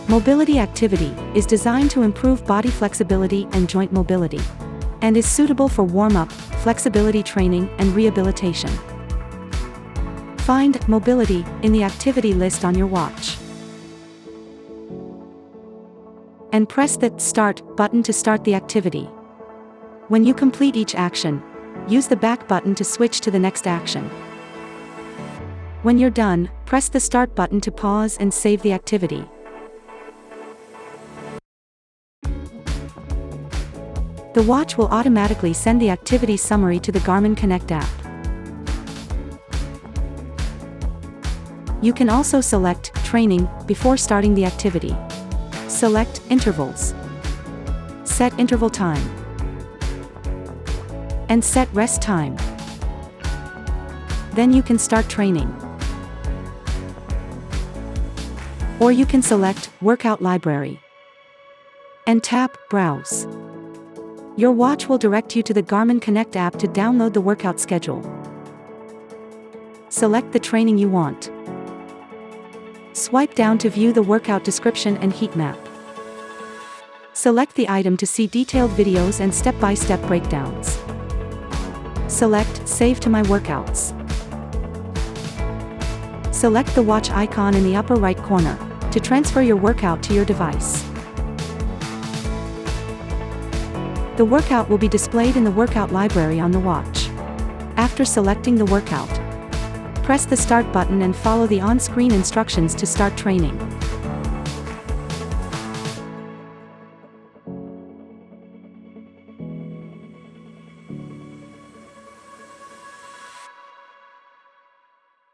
Mobility activity is designed to improve body flexibility and joint mobility, and is suitable for warm-up, flexibility training, and rehabilitation. Find mobility in the activity list on your watch. And press the Start button to start the activity. When you complete each action, use the back button to switch to the next action. When you're done, press the Start button to pause and save the activity. The watch will automatically send the activity summary to the Garmin Connect app. You can also select Training before starting the activity. Select Intervals. Set interval time. And set rest time. Then you can start training. Or you can select Workout Library and tap Browse. Your watch will direct you to the Garmin Connect app to download the workout schedule. Select the training you want. Swipe down to view the workout description and heat map. Select the item to see detailed videos and step-by-step breakdowns. Select Save to My Workouts. Select the watch icon in the upper right corner to transfer your workout to your device. The workout will be displayed in the workout library on the watch. After selecting the workout, press the Start button and follow the on-screen instructions to start training.